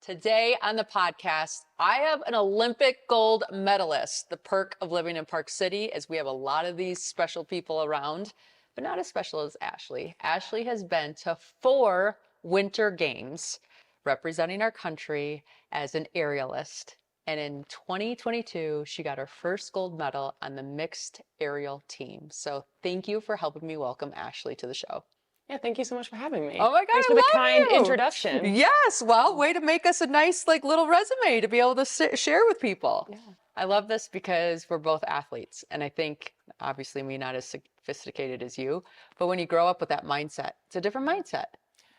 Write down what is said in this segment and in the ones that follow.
Today on the podcast, I have an Olympic gold medalist. The perk of living in Park City is we have a lot of these special people around, but not as special as Ashley. Ashley has been to 4 winter games representing our country as an aerialist. And in 2022, she got her first gold medal on the mixed aerial team. So thank you for helping me welcome Ashley to the show. Yeah, thank you so much for having me. Oh my God, thanks for the kind introduction. Yes, well, way to make us a nice little resume to be able to share with people. Yeah. I love this because we're both athletes, and I think obviously me not as sophisticated as you, but when you grow up with that mindset, it's a different mindset.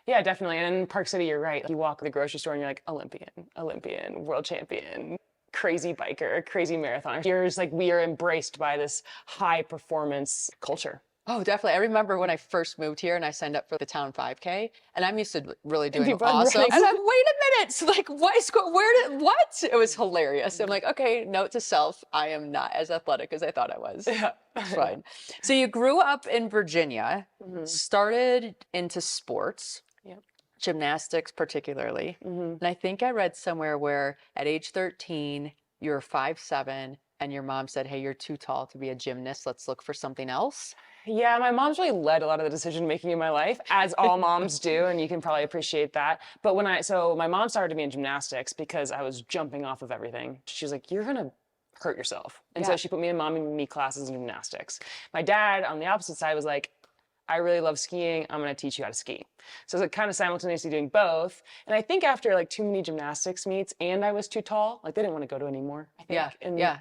Yeah, definitely. And in Park City, you're right. You walk to the grocery store and you're like, Olympian, world champion, crazy biker, crazy marathoner. You're just like, we are embraced by this high performance culture. Oh, definitely. I remember when I first moved here and I signed up for the town 5K, and I'm used to really doing people awesome. running. And I'm, wait a minute, so like, what? It was hilarious. I'm like, okay, note to self, I am not as athletic as I thought I was. Yeah. It's fine. So you grew up in Virginia, started into sports, gymnastics particularly. And I think I read somewhere where at age 13, you were 5'7", and your mom said, hey, you're too tall to be a gymnast. Let's look for something else. Yeah, my mom's really led a lot of the decision making in my life, as all moms do, and you can probably appreciate that. But so my mom started me in gymnastics because I was jumping off of everything. She was like, you're gonna hurt yourself. And so she put me in mommy and me classes in gymnastics. My dad, on the opposite side, was like, I really love skiing. I'm going to teach you how to ski. So it's like kind of simultaneously doing both. And I think after like too many gymnastics meets and I was too tall, like they didn't want to go to anymore. I think.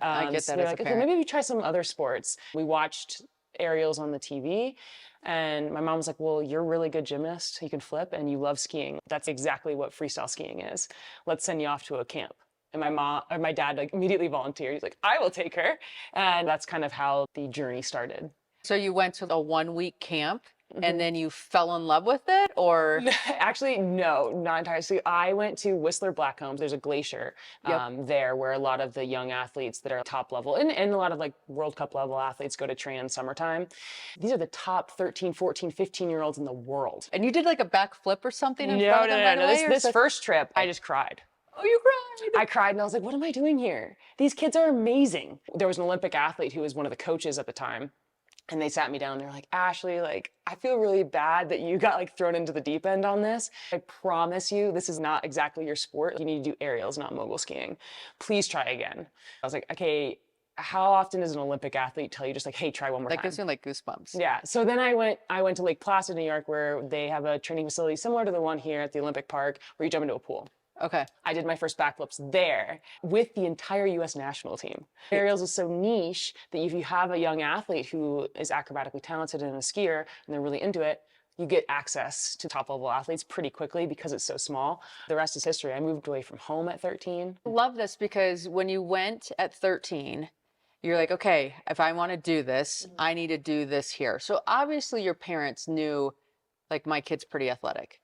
I get that so as they're a like, okay, parent. maybe we try some other sports. We watched aerials on the TV. And my mom was like, well, you're a really good gymnast. You can flip and you love skiing. That's exactly what freestyle skiing is. Let's send you off to a camp. And my dad like immediately volunteered. He's like, I will take her. And that's kind of how the journey started. So you went to a 1-week camp and then you fell in love with it, or? Actually, no, not entirely. So I went to Whistler Blackcombs. There's a glacier there where a lot of the young athletes that are top level and a lot of like World Cup level athletes go to train in summertime. These are the top 13, 14, 15-year-olds in the world. And you did like a backflip or something in front of them right away? This first trip, I just cried. Oh, you cried? I cried and I was like, what am I doing here? These kids are amazing. There was an Olympic athlete who was one of the coaches at the time. And they sat me down and they're like, Ashley, like, I feel really bad that you got like thrown into the deep end on this. I promise you, this is not exactly your sport. You need to do aerials, not mogul skiing. Please try again. I was like, okay, how often does an Olympic athlete tell you just like, hey, try one more time? That gives me like goosebumps. Yeah. So then I went to Lake Placid, New York, where they have a training facility similar to the one here at the Olympic Park, where you jump into a pool. Okay. I did my first backflips there with the entire U.S. national team. Aerials is so niche that if you have a young athlete who is acrobatically talented and a skier and they're really into it, you get access to top level athletes pretty quickly because it's so small. The rest is history. I moved away from home at 13. I love this because when you went at 13, you're like, okay, if I want to do this, I need to do this here. So obviously your parents knew like my kid's pretty athletic.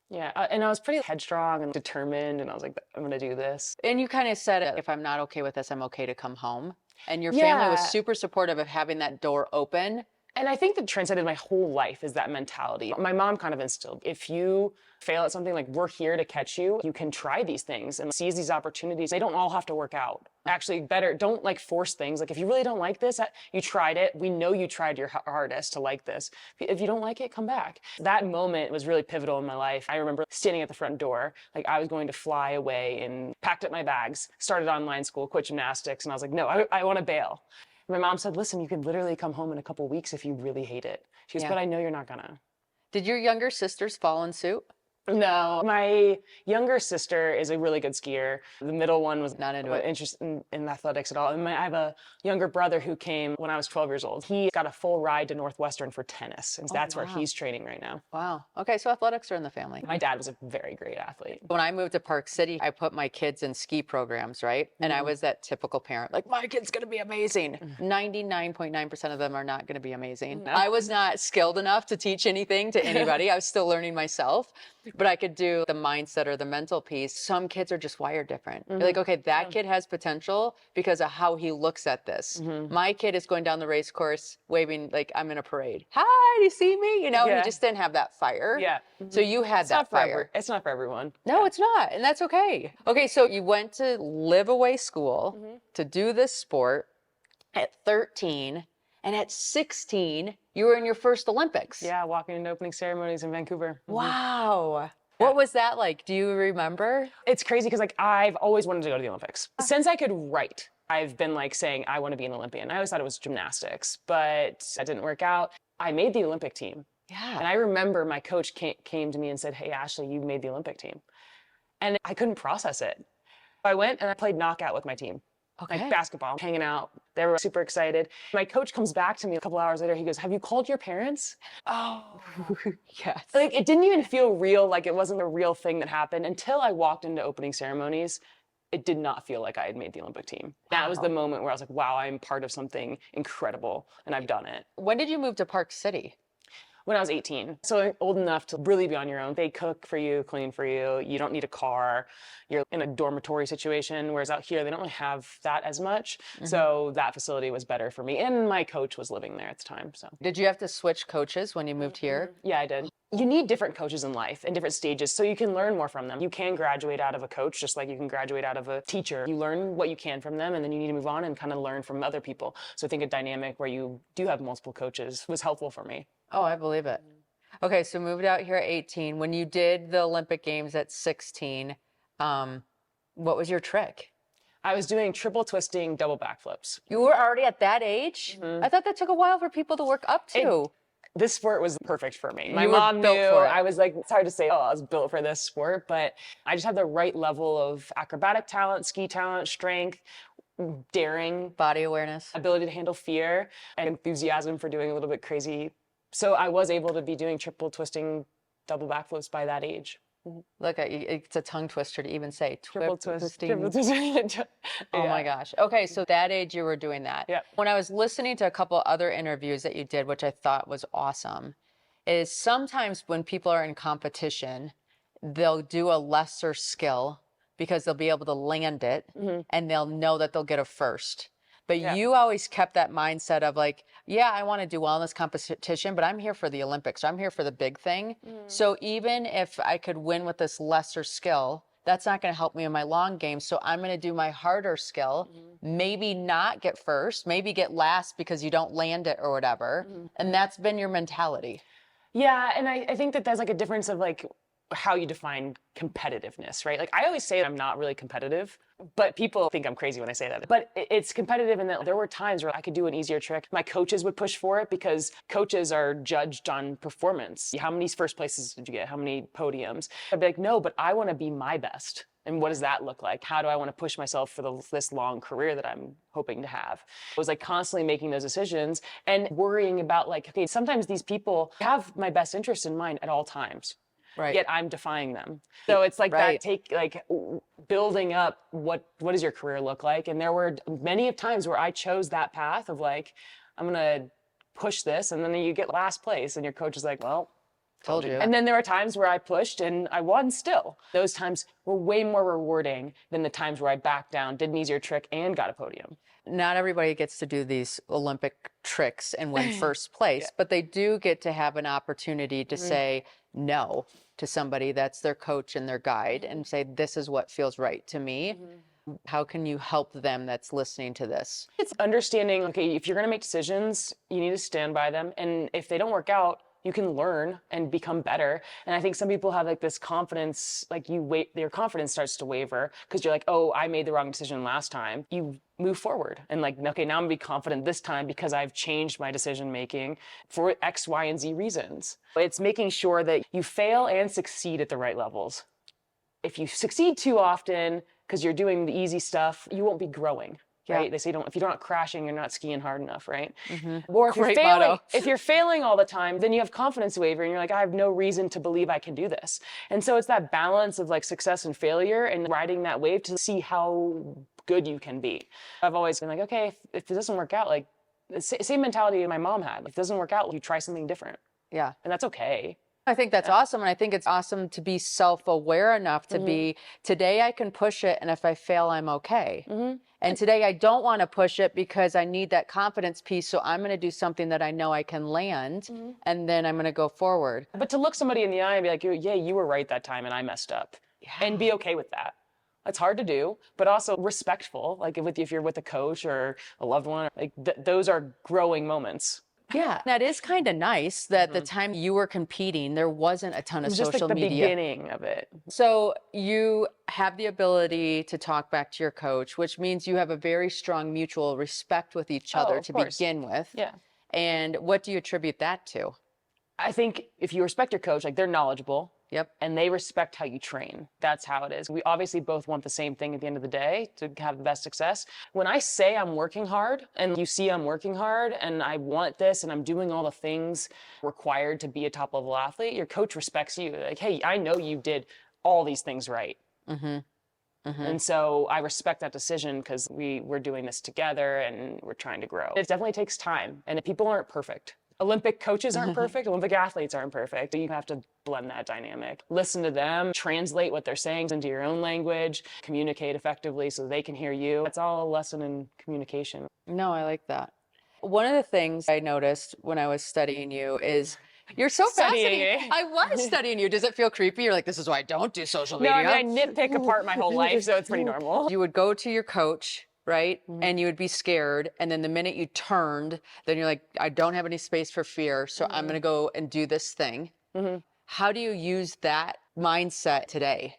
Yeah, and I was pretty headstrong and determined, and I was like, I'm gonna do this. And you kind of said, if I'm not okay with this, I'm okay to come home. And your family was super supportive of having that door open. And I think that transcended my whole life is that mentality. My mom kind of instilled, if you fail at something, like we're here to catch you, you can try these things and seize these opportunities. They don't all have to work out. Actually, better, don't like force things. Like if you really don't like this, you tried it. We know you tried your hardest to like this. If you don't like it, come back. That moment was really pivotal in my life. I remember standing at the front door, like I was going to fly away and packed up my bags, started online school, quit gymnastics. And I was like, no, I want to bail. My mom said, listen, you could literally come home in a couple weeks if you really hate it. She goes, but I know you're not gonna. Did your younger sisters follow in suit? No, my younger sister is a really good skier. The middle one was not into it. Interested in athletics at all. And I have a younger brother who came when I was 12 years old. He got a full ride to Northwestern for tennis, and that's where he's training right now. Wow. Okay, so athletics are in the family. My dad was a very great athlete. When I moved to Park City, I put my kids in ski programs, right? And I was that typical parent, like, my kid's gonna be amazing. 99.9% of them are not gonna be amazing. No. I was not skilled enough to teach anything to anybody. I was still learning myself. but I could do the mindset or the mental piece. Some kids are just wired different. You're like, okay, that kid has potential because of how he looks at this. My kid is going down the race course waving like I'm in a parade. Hi, do you see me? You know, he just didn't have that fire. Yeah. So you had that fire. It's not for everyone. No, it's not. And that's okay. Okay, so you went to live away school to do this sport at 13. And at 16, you were in your first Olympics. Yeah, walking into opening ceremonies in Vancouver. Wow. What was that like? Do you remember? It's crazy because like I've always wanted to go to the Olympics. Since I could write, I've been like saying I want to be an Olympian. I always thought it was gymnastics, but that didn't work out. I made the Olympic team. Yeah. And I remember my coach came to me and said, hey, Ashley, you made the Olympic team. And I couldn't process it. I went and I played knockout with my team. Okay. Like basketball, hanging out. They were super excited. My coach comes back to me a couple hours later. He goes, have you called your parents? Oh, yes. Like it didn't even feel real. Like it wasn't a real thing that happened until I walked into opening ceremonies. It did not feel like I had made the Olympic team. That was the moment where I was like, wow, I'm part of something incredible and I've done it. When did you move to Park City? When I was 18. So old enough to really be on your own. They cook for you, clean for you. You don't need a car. You're in a dormitory situation, whereas out here, they don't really have that as much. So that facility was better for me. And my coach was living there at the time, so. Did you have to switch coaches when you moved here? Yeah, I did. You need different coaches in life in different stages so you can learn more from them. You can graduate out of a coach just like you can graduate out of a teacher. You learn what you can from them and then you need to move on and kind of learn from other people. So I think a dynamic where you do have multiple coaches was helpful for me. Oh, I believe it. Okay, so moved out here at 18. When you did the Olympic Games at 16, what was your trick? I was doing triple twisting, double backflips. You were already at that age? I thought that took a while for people to work up to. This sport was perfect for me. My You were mom built knew. for it. I was like, it's hard to say, oh, I was built for this sport, but I just had the right level of acrobatic talent, ski talent, strength, daring, Body awareness. ability to handle fear, and enthusiasm for doing a little bit crazy. So I was able to be doing triple twisting, double backflips by that age. Look, it's a tongue twister to even say Triple twist, twisting. triple twist. Oh my gosh. Okay, so that age you were doing that. Yeah. When I was listening to a couple other interviews that you did, which I thought was awesome, is sometimes when people are in competition, they'll do a lesser skill because they'll be able to land it and they'll know that they'll get a first. But you always kept that mindset of like, yeah, I want to do well in this competition, but I'm here for the Olympics. I'm here for the big thing. So even if I could win with this lesser skill, that's not going to help me in my long game. So I'm going to do my harder skill, maybe not get first, maybe get last because you don't land it or whatever. And that's been your mentality. Yeah, and I think that there's like a difference of like how you define competitiveness, right? Like I always say I'm not really competitive, but people think I'm crazy when I say that. But it's competitive in that there were times where I could do an easier trick. My coaches would push for it because coaches are judged on performance. How many first places did you get? How many podiums? I'd be like, no, but I want to be my best. And what does that look like? How do I want to push myself for this long career that I'm hoping to have? I was like constantly making those decisions and worrying about like, okay, sometimes these people have my best interest in mind at all times. Right. Yet I'm defying them. So it's like that building up what does your career look like? And there were many of times where I chose that path of like, I'm gonna push this, and then you get last place and your coach is like, well, Told you. And then there were times where I pushed and I won still. Those times were way more rewarding than the times where I backed down, did an easier trick, and got a podium. Not everybody gets to do these Olympic tricks and win first place, but they do get to have an opportunity to say no to somebody that's their coach and their guide and say, this is what feels right to me. How can you help them that's listening to this? It's understanding, okay, if you're gonna make decisions, you need to stand by them. And if they don't work out, you can learn and become better. And I think some people have like this confidence, like your confidence starts to waver because you're like, oh, I made the wrong decision last time. You move forward and like, okay, now I'm gonna be confident this time because I've changed my decision making for X, Y, and Z reasons. It's making sure that you fail and succeed at the right levels. If you succeed too often because you're doing the easy stuff, you won't be growing. Right? They say if you're not crashing, you're not skiing hard enough, right? Or if you're failing all the time, then you have confidence waver and you're like, I have no reason to believe I can do this. And so it's that balance of like success and failure and riding that wave to see how good you can be. I've always been like, okay, if it doesn't work out, like same mentality my mom had. If it doesn't work out, you try something different. Yeah. And that's okay. I think that's awesome. And I think it's awesome to be self-aware enough to be, today I can push it. And if I fail, I'm okay. And today I don't want to push it because I need that confidence piece. So I'm going to do something that I know I can land and then I'm going to go forward. But to look somebody in the eye and be like, yeah, you were right that time and I messed up. And be okay with that. It's hard to do, but also respectful. Like if you're with a coach or a loved one, like those are growing moments. Yeah, that is kind of nice that the time you were competing, there wasn't a ton of Just social like the media. beginning of it. So you have the ability to talk back to your coach, which means you have a very strong mutual respect with each other of to course. begin with. Yeah. And what do you attribute that to? I think if you respect your coach, like they're knowledgeable. Yep. And they respect how you train. That's how it is. We obviously both want the same thing at the end of the day, to have the best success. When I say I'm working hard and you see I'm working hard and I want this and I'm doing all the things required to be a top level athlete, your coach respects you. Like, hey, I know you did all these things right. And so I respect that decision because we're doing this together and we're trying to grow. It definitely takes time and people aren't perfect. Olympic coaches aren't perfect. Olympic athletes aren't perfect. You have to blend that dynamic. Listen to them, translate what they're saying into your own language, communicate effectively so they can hear you. It's all a lesson in communication. No, I like that. One of the things I noticed when I was studying you is you're so Studying fascinating. I was studying you. Does it feel creepy? You're like, this is why I don't do social No, media. I mean, I nitpick apart my whole life, so it's pretty normal. You would go to your coach, right? And you would be scared. And then the minute you turned, then you're like, I don't have any space for fear. So I'm going to go and do this thing. How do you use that mindset today?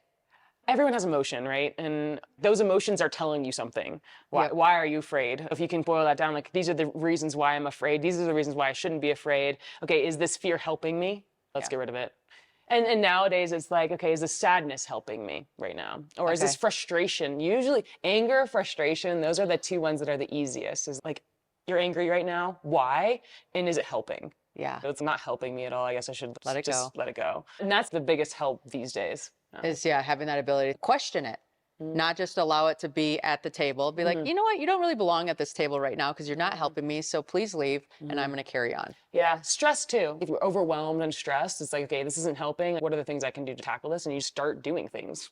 Everyone has emotion, right? And those emotions are telling you something. Why are you afraid? If you can boil that down, like, these are the reasons why I'm afraid. These are the reasons why I shouldn't be afraid. Okay, is this fear helping me? Let's get rid of it. And nowadays it's like, okay, is this sadness helping me right now? Or is this frustration? Usually anger, frustration, those are the two ones that are the easiest. Is like, you're angry right now. Why? And is it helping? Yeah. If it's not helping me at all, I guess I should Let it just go. let it go. And that's the biggest help these days. Is having that ability to question it, not just allow it to be at the table. Be like, you know what? You don't really belong at this table right now because you're not helping me. So please leave and I'm going to carry on. Yeah, stress too. If you're overwhelmed and stressed, it's like, okay, this isn't helping. What are the things I can do to tackle this? And you start doing things.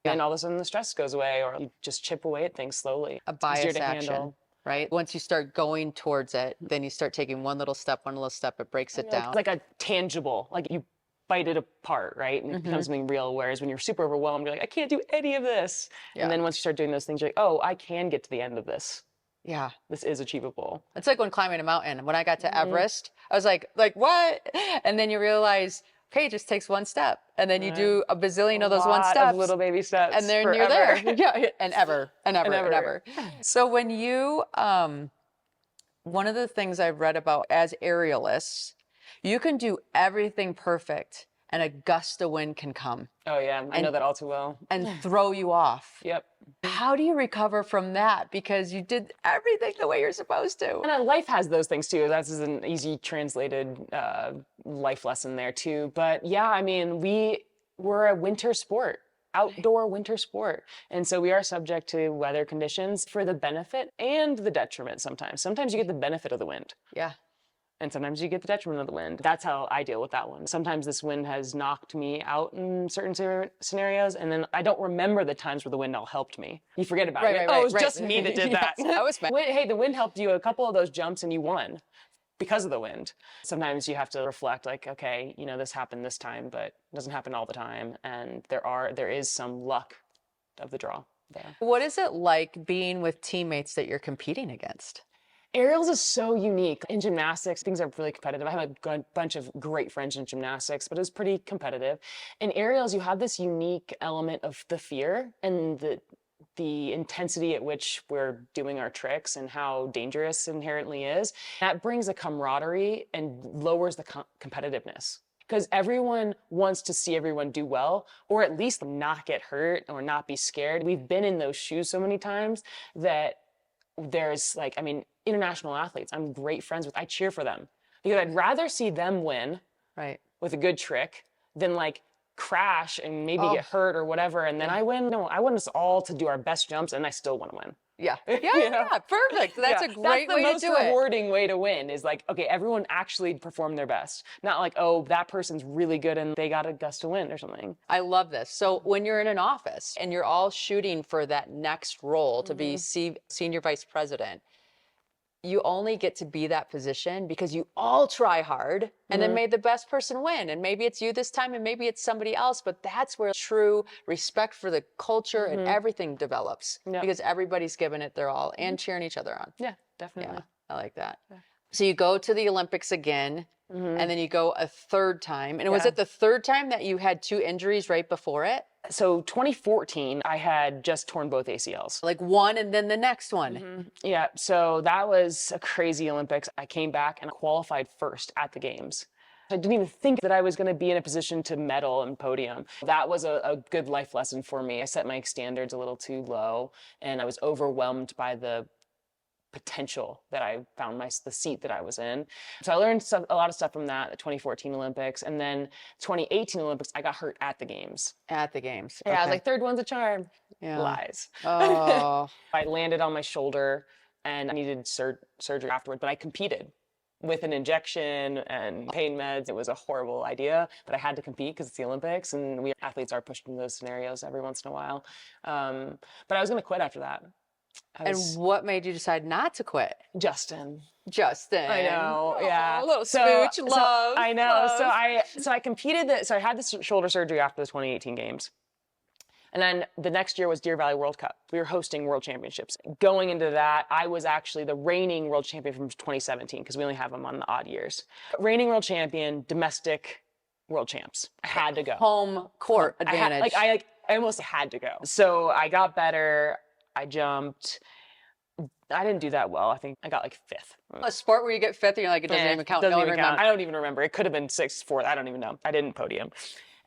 And all of a sudden the stress goes away, or you just chip away at things slowly. A bias action, right? Once you start going towards it, then you start taking one little step, it breaks it down. It's like a tangible, like you bite it apart, right? And it becomes something real. Whereas when you're super overwhelmed, you're like, I can't do any of this. And then once you start doing those things, you're like, oh, I can get to the end of this. Yeah. This is achievable. It's like when climbing a mountain. When I got to Everest, I was like what? And then you realize, okay, it just takes one step. And then you do a bazillion of those one steps. Little baby steps. And then you're there. Yeah. And ever. So when you, one of the things I've read about as aerialists, you can do everything perfect and a gust of wind can come. Oh yeah, I know that all too well. And throw you off. Yep. How do you recover from that? Because you did everything the way you're supposed to. And life has those things too. That's an easy translated life lesson there too. But yeah, I mean, we're a winter sport. Outdoor winter sport. And so we are subject to weather conditions for the benefit and the detriment sometimes. Sometimes you get the benefit of the wind. Yeah. And sometimes you get the detriment of the wind. That's how I deal with that one. Sometimes this wind has knocked me out in certain scenarios, and then I don't remember the times where the wind all helped me. You forget about it. Oh, it was just me that did that. That was bad. Hey, the wind helped you a couple of those jumps and you won because of the wind. Sometimes you have to reflect like, okay, you know, this happened this time, but it doesn't happen all the time. And there is some luck of the draw there. What is it like being with teammates that you're competing against? Aerials is so unique. In gymnastics, things are really competitive. I have a bunch of great friends in gymnastics, but it was pretty competitive. In aerials, you have this unique element of the fear and the intensity at which we're doing our tricks and how dangerous inherently is. That brings a camaraderie and lowers the competitiveness. Because everyone wants to see everyone do well, or at least not get hurt or not be scared. We've been in those shoes so many times that there's like, I mean, international athletes I'm great friends with, I cheer for them because I'd rather see them win with a good trick than like crash and maybe get hurt or whatever and then I win. No, I want us all to do our best jumps and I still want to win. Yeah. Yeah, You know? yeah, perfect. That's Yeah, a great way to do That's the most it. rewarding way to win is like, okay, everyone actually performed their best. Not like, oh, that person's really good and they got a gust to win or something. I love this. So when you're in an office and you're all shooting for that next role to be senior vice president, you only get to be that position because you all try hard and then may the best person win. And maybe it's you this time and maybe it's somebody else, but that's where true respect for the culture and everything develops because everybody's giving it their all and cheering each other on. Yeah, definitely. Yeah, I like that. So you go to the Olympics again and then you go a third time. And was it the third time that you had 2 injuries right before it? So 2014, I had just torn both ACLs. Like one and then the next one. Yeah, so that was a crazy Olympics. I came back and qualified first at the games. I didn't even think that I was going to be in a position to medal and podium. That was a good life lesson for me. I set my standards a little too low and I was overwhelmed by the potential that I found the seat that I was in. So I learned a lot of stuff from that, the 2014 Olympics. And then 2018 Olympics, I got hurt at the games. At the games. Yeah, I was like, third one's a charm. Yeah. Lies. Oh. I landed on my shoulder and I needed surgery afterward, but I competed with an injection and pain meds. It was a horrible idea, but I had to compete because it's the Olympics and we athletes are pushed into those scenarios every once in a while. But I was going to quit after that. And what made you decide not to quit? Justin. I know, yeah. A little smooch, love. I know. Love. So I competed. So I had this shoulder surgery after the 2018 games. And then the next year was Deer Valley World Cup. We were hosting world championships. Going into that, I was actually the reigning world champion from 2017 because we only have them on the odd years. Reigning world champion, domestic world champs. I had to go. Home court advantage. I almost had to go. So I got better. I jumped. I didn't do that well. I think I got like 5th. A sport where you get 5th and you're like, it doesn't even count. Doesn't even count. I don't even remember. It could have been 6th, 4th. I don't even know. I didn't podium.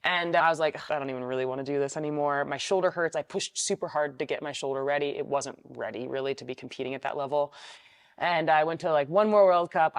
And I was like, I don't even really want to do this anymore. My shoulder hurts. I pushed super hard to get my shoulder ready. It wasn't ready really to be competing at that level. And I went to like one more World Cup.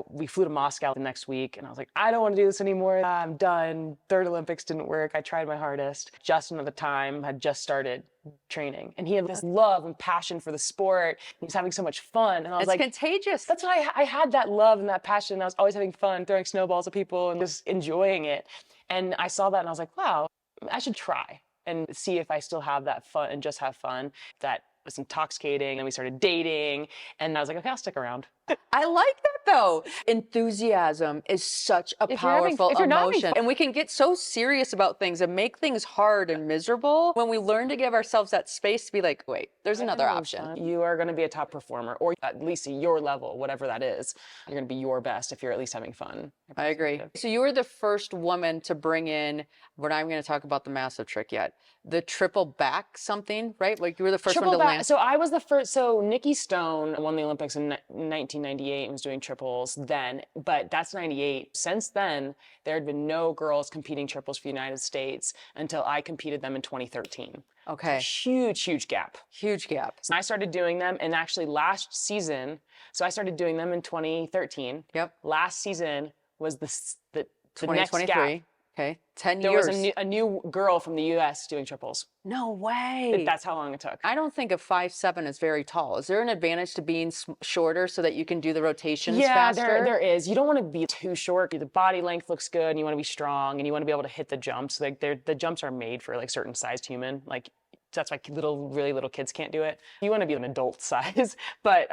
We flew to Moscow the next week and I was like, I don't want to do this anymore. I'm done. Third Olympics didn't work. I tried my hardest. Justin at the time had just started training and he had this love and passion for the sport. He was having so much fun. And I was like, it's contagious. That's what I had that love and that passion. I was always having fun, throwing snowballs at people and just enjoying it. And I saw that and I was like, wow, I should try and see if I still have that fun and just have fun. That was intoxicating and we started dating and I was like, okay, I'll stick around. I like that though. Enthusiasm is such a powerful emotion. And we can get so serious about things and make things hard and miserable when we learn to give ourselves that space to be like, wait, there's another option. You are going to be a top performer or at least at your level, whatever that is. You're going to be your best if you're at least having fun. I agree. So you were the first woman to bring in, we're not even going to talk about the massive trick yet, the triple back something, right? Like you were the first one to land. So I was the first. So Nikki Stone won the Olympics in 1998 and was doing triples then, but that's 98. Since then, there had been no girls competing triples for the United States until I competed them in 2013. Okay. So huge gap. Huge gap. So I started doing them and actually last season, so I started doing them in 2013. Yep. Last season was the next 2023. gap. Okay. 10 There years. was a new girl from the US doing triples. No way. That's how long it took. I don't think a 5'7" is very tall. Is there an advantage to being shorter so that you can do the rotations faster? Yeah, there is. You don't want to be too short. The body length looks good and you want to be strong and you want to be able to hit the jumps. Like the jumps are made for like certain sized human. Like that's why really little kids can't do it. You want to be an adult size. But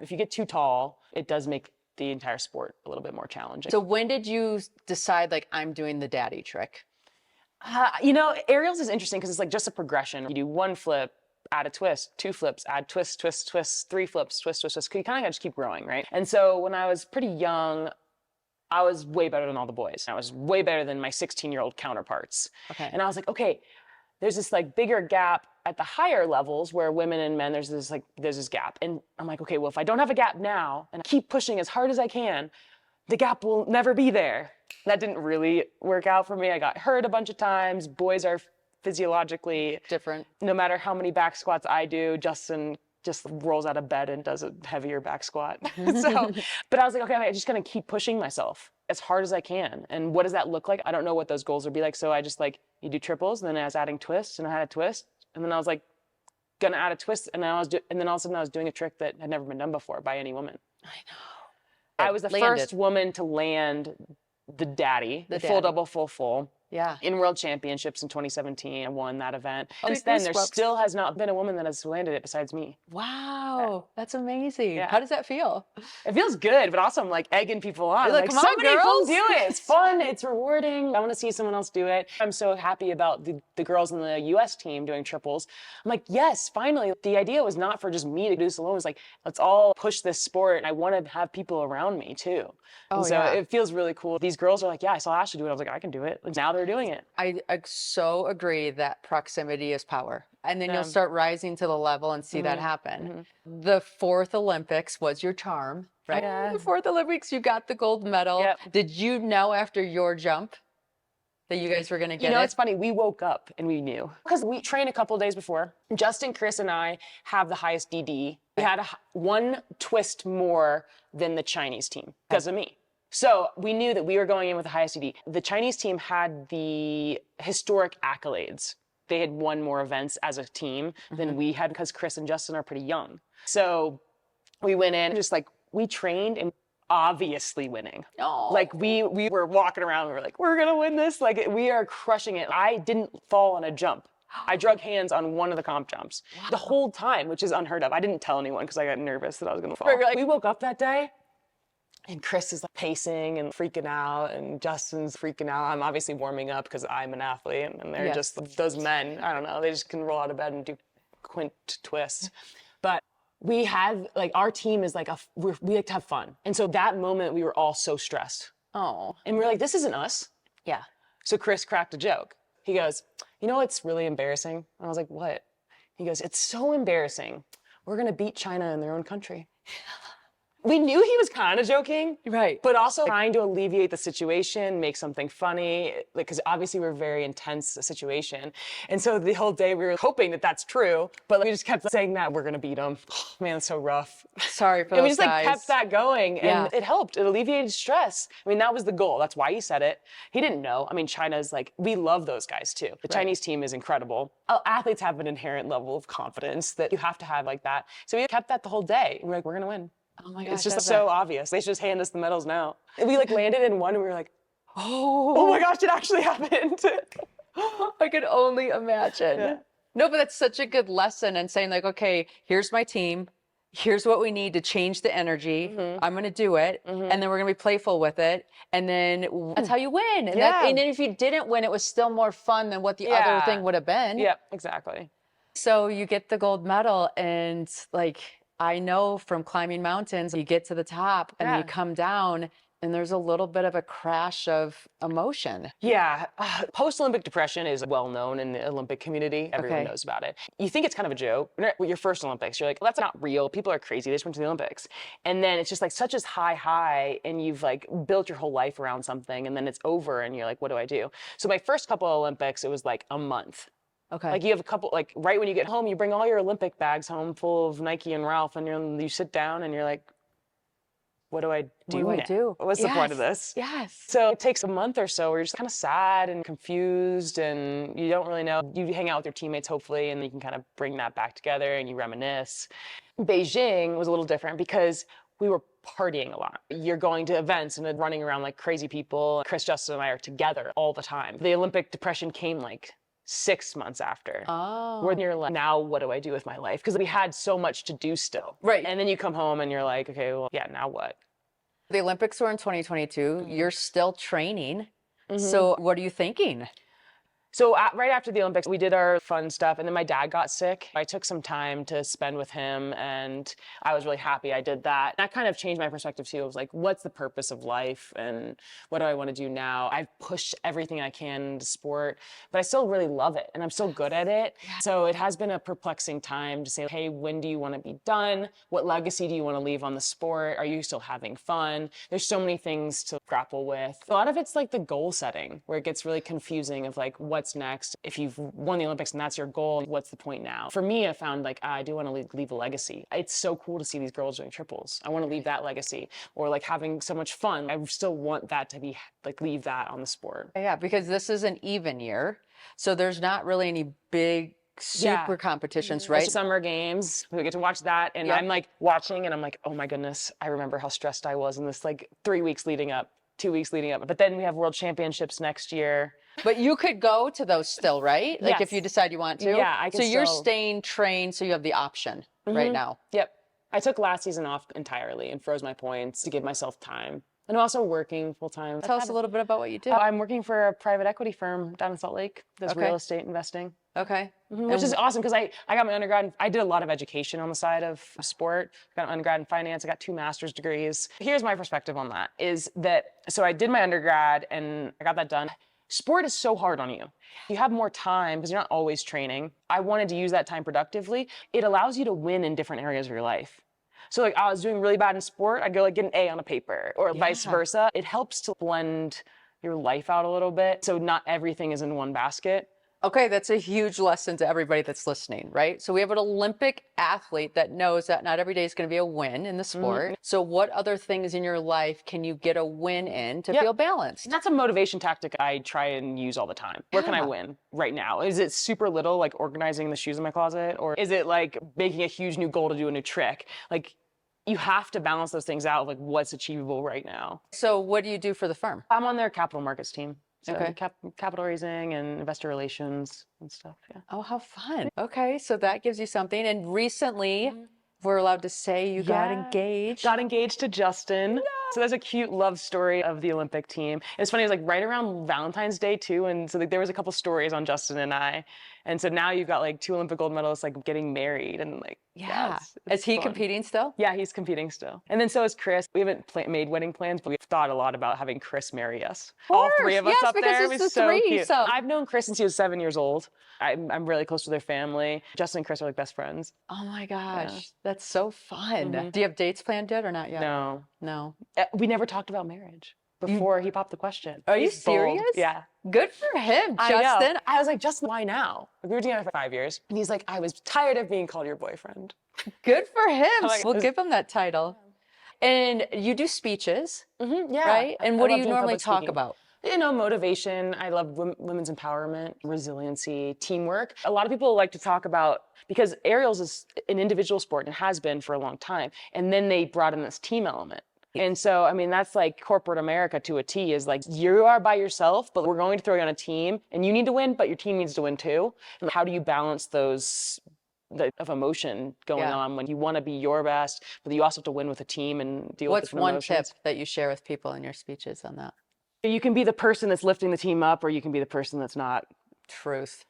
if you get too tall, it does make the entire sport a little bit more challenging. So when did you decide like I'm doing the daddy trick? Aerials is interesting because it's like just a progression. You do one flip, add a twist, 2 flips, add twist, twist, twist, 3 flips, twist, twist, twist. You kind of just keep growing, right? And so when I was pretty young, I was way better than all the boys. I was way better than my 16-year-old counterparts. Okay. And I was like, okay, there's this like bigger gap at the higher levels where women and men, there's this gap. And I'm like, okay, well, if I don't have a gap now and I keep pushing as hard as I can, the gap will never be there. That didn't really work out for me. I got hurt a bunch of times. Boys are physiologically different. No matter how many back squats I do, Justin just rolls out of bed and does a heavier back squat. But I was like, okay, I'm just gonna keep pushing myself as hard as I can. And what does that look like? I don't know what those goals would be like. So I just you do triples, and then I was adding twists, and I had a twist. And then I was like, gonna add a twist, and then all of a sudden I was doing a trick that had never been done before by any woman. I know. I was the first woman to land the full double, full. Yeah. In World Championships in 2017, I won that event. Oh, Since then, there still has not been a woman that has landed it besides me. Wow, that's amazing. Yeah. How does that feel? It feels good, but also I'm like egging people on. You're like, come on, somebody girls. come do it. It's fun. It's rewarding. I want to see someone else do it. I'm so happy about the girls in the U.S. team doing triples. I'm like, yes, finally. The idea was not for just me to do this alone. It was like, let's all push this sport. And I want to have people around me too. And so it feels really cool. These girls are like, yeah, I saw Ashley do it. I was like, I can do it. Like, now they're doing it. I so agree that proximity is power. And then you'll start rising to the level and see that happen. The fourth Olympics was your charm, right? Yeah. The fourth Olympics, you got the gold medal. Yep. Did you know after your jump that you guys were going to get it? It's funny. We woke up and we knew. Because we trained a couple of days before. Justin, Chris, and I have the highest DD. We had one twist more than the Chinese team because of me. So we knew that we were going in with the highest DD. The Chinese team had the historic accolades. They had won more events as a team than we had because Chris and Justin are pretty young. So we went in just like, we trained and obviously winning. Oh. Like we were walking around, we were like, we're gonna win this. Like we are crushing it. I didn't fall on a jump. I drug hands on one of the comp jumps the whole time, which is unheard of. I didn't tell anyone because I got nervous that I was gonna fall. Right. We woke up that day and Chris is like pacing and freaking out, and Justin's freaking out. I'm obviously warming up because I'm an athlete, and they're just those men. I don't know. They just can roll out of bed and do quint twists. But we have like our team is like we like to have fun, and so that moment we were all so stressed. Oh. And we're like, this isn't us. Yeah. So Chris cracked a joke. He goes, you know what's really embarrassing? And I was like, what? He goes, it's so embarrassing. We're gonna beat China in their own country. We knew he was kind of joking, Right. but also trying to alleviate the situation, make something funny, like, because obviously we're a very intense situation. And so the whole day we were hoping that that's true, but we just kept saying that we're going to beat them. Oh, man, it's so rough. Sorry for And we those just guys. like kept that going, and Yeah. it helped. It alleviated stress. I mean, that was the goal. That's why he said it. He didn't know. I mean, China's like, we love those guys too. The Chinese team is incredible. Athletes have an inherent level of confidence that you have to have like that. So we kept that the whole day. And we're like, we're going to win. Oh my gosh. It's just so obvious. They should just hand us the medals now. And we like landed in one and we were like, oh my gosh, it actually happened. I could only imagine. Yeah. No, but that's such a good lesson, and saying like, okay, here's my team. Here's what we need to change the energy. I'm going to do it. And then we're going to be playful with it. And then that's how you win. And, and then if you didn't win, it was still more fun than what the other thing would have been. Yep, exactly. So you get the gold medal, and like, I know from climbing mountains, you get to the top and you come down and there's a little bit of a crash of emotion. Yeah, post-Olympic depression is well known in the Olympic community. Everyone knows about it. You think it's kind of a joke. With your first Olympics, you're like, well, that's not real. People are crazy. They just went to the Olympics. And then it's just like such a high, and you've like built your whole life around something, and then it's over and you're like, what do I do? So my first couple of Olympics, it was like a month. Okay. Like you have a couple, like right when you get home, you bring all your Olympic bags home full of Nike and Ralph, and you sit down and you're like, what do I do now? What's the point of this? Yes. So it takes a month or so where you're just kind of sad and confused, and you don't really know. You hang out with your teammates, hopefully, and you can kind of bring that back together and you reminisce. Beijing was a little different because we were partying a lot. You're going to events and running around like crazy people. Chris, Justin, and I are together all the time. The Olympic depression came like 6 months after. Oh. Where you're like, now what do I do with my life? Because we had so much to do still. Right. And then you come home and you're like, okay, well, yeah, now what? The Olympics were in 2022. You're still training. So what are you thinking? So right after the Olympics, we did our fun stuff, and then my dad got sick. I took some time to spend with him, and I was really happy I did that. That kind of changed my perspective too. I was like, what's the purpose of life, and what do I want to do now? I've pushed everything I can into sport, but I still really love it, and I'm still good at it. So it has been a perplexing time to say, hey, when do you want to be done? What legacy do you want to leave on the sport? Are you still having fun? There's so many things to grapple with. A lot of it's like the goal setting, where it gets really confusing of like, what's next? If you've won the Olympics and that's your goal, what's the point now? For me, I found like, I do want to leave a legacy. It's so cool to see these girls doing triples. I want to leave that legacy, or like having so much fun. I still want that to be like, leave that on the sport. Yeah, because this is an even year. So there's not really any big super competitions, right? Summer games, we get to watch that, and I'm like watching, and I'm like, oh my goodness, I remember how stressed I was in this like 3 weeks leading up, 2 weeks leading up. But then we have World Championships next year. But you could go to those still, right? Like if you decide you want to. Yeah, I can So you're still staying trained, so you have the option right now. Yep. I took last season off entirely and froze my points to give myself time. And I'm also working full time. Tell us a little bit about what you do. I'm working for a private equity firm down in Salt Lake. Does real estate investing. Okay. Which is awesome because I got my undergrad. I did a lot of education on the side of sport. I got an undergrad in finance. I got 2 master's degrees. Here's my perspective on that is that, so I did my undergrad and I got that done. Sport is so hard on you. You have more time because you're not always training. I wanted to use that time productively. It allows you to win in different areas of your life. So like I was doing really bad in sport, I'd go like get an A on a paper or vice versa. It helps to blend your life out a little bit. So not everything is in one basket. Okay, that's a huge lesson to everybody that's listening, right? So we have an Olympic athlete that knows that not every day is going to be a win in the sport. So what other things in your life can you get a win in to feel balanced? And that's a motivation tactic I try and use all the time. Where can I win right now? Is it super little, like organizing the shoes in my closet? Or is it like making a huge new goal to do a new trick? Like you have to balance those things out, like what's achievable right now. So what do you do for the firm? I'm on their capital markets team. So capital raising and investor relations and stuff. Yeah. Oh, how fun. Okay, so that gives you something. And recently, we're allowed to say you got engaged. Got engaged to Justin. No. So there's a cute love story of the Olympic team. It's funny, it was like right around Valentine's Day too. And so like, there was a couple stories on Justin and I. And so now you've got like 2 Olympic gold medalists like getting married and like, Is he competing still? Yeah, he's competing still. And then so is Chris. We haven't made wedding plans, but we've thought a lot about having Chris marry us. All 3 of us up there. It was so cute. So I've known Chris since he was 7 years old. I'm really close to their family. Justin and Chris are like best friends. Oh my gosh, that's so fun. Do you have dates planned yet or not yet? No. We never talked about marriage before he popped the question. Are you serious? Yeah. Good for him, Justin. I was like, Justin, why now? We were together for 5 years. And he's like, I was tired of being called your boyfriend. Good for him. We'll give him that title. And you do speeches, right? And what do you normally talk about? You know, motivation. I love women's empowerment, resiliency, teamwork. A lot of people like to talk about, because aerials is an individual sport and has been for a long time. And then they brought in this team element. And so, I mean, that's like corporate America to a T, is like, you are by yourself, but we're going to throw you on a team and you need to win, but your team needs to win too. And how do you balance those of emotion going on when you want to be your best, but you also have to win with a team and deal with different emotions? What's one tip that you share with people in your speeches on that? You can be the person that's lifting the team up, or you can be the person that's not. Truth.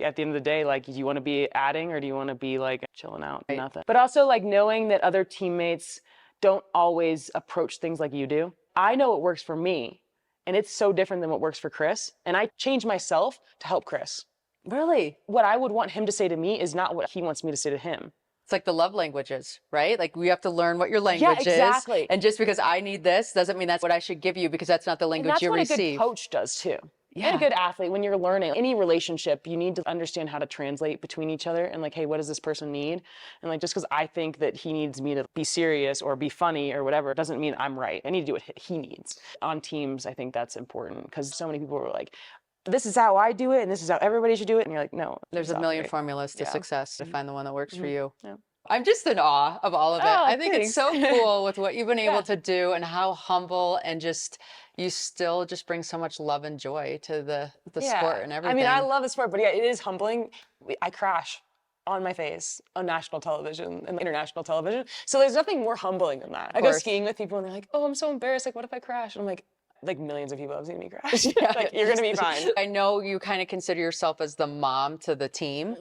At the end of the day, like, do you want to be adding or do you want to be like chilling out? Nothing. But also like knowing that other teammates don't always approach things like you do. I know what works for me, and it's so different than what works for Chris. And I change myself to help Chris. Really? What I would want him to say to me is not what he wants me to say to him. It's like the love languages, right? Like we have to learn what your language is. Exactly. And just because I need this doesn't mean that's what I should give you, because that's not the language you receive. That's what a good coach does too. And a good athlete, when you're learning any relationship, you need to understand how to translate between each other and like, hey, what does this person need? And like, just because I think that he needs me to be serious or be funny or whatever, doesn't mean I'm right. I need to do what he needs. On teams, I think that's important, because so many people were like, this is how I do it and this is how everybody should do it. And you're like, no. There's a million formulas to success to find the one that works for you. Yeah. I'm just in awe of all of it. I think it's so cool with what you've been able to do and how humble, and just you still just bring so much love and joy to the sport and everything. I mean, I love the sport, but yeah, it is humbling. I crash on my face on national television and international television. So there's nothing more humbling than that. I go skiing with people and they're like, oh, I'm so embarrassed. Like, what if I crash? And I'm like millions of people have seen me crash. Like, you're going to be fine. I know you kind of consider yourself as the mom to the team.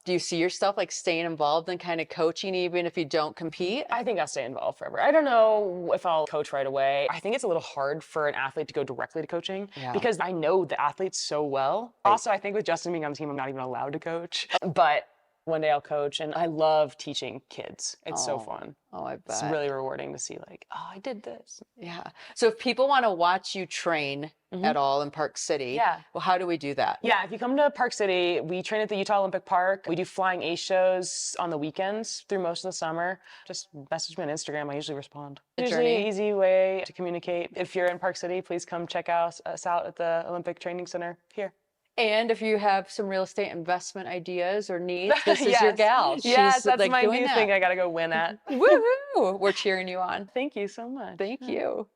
Do you see yourself like staying involved and kind of coaching even if you don't compete? I think I'll stay involved forever. I don't know if I'll coach right away. I think it's a little hard for an athlete to go directly to coaching because I know the athletes so well. Also, I think with Justin being on the team, I'm not even allowed to coach. But one day I'll coach, and I love teaching kids. It's so fun. Oh, I bet. It's really rewarding to see like, oh, I did this. Yeah. So if people want to watch you train at all in Park City, well, how do we do that? Yeah, if you come to Park City, we train at the Utah Olympic Park. We do flying ace shows on the weekends through most of the summer. Just message me on Instagram. I usually respond. It's usually an easy way to communicate. If you're in Park City, please come check us out at the Olympic Training Center here. And if you have some real estate investment ideas or needs, this is your Yes. gal. Yes, She's that's like my doing new that. thing I gotta go win at. Woohoo! We're cheering you on. Thank you so much. Thank you.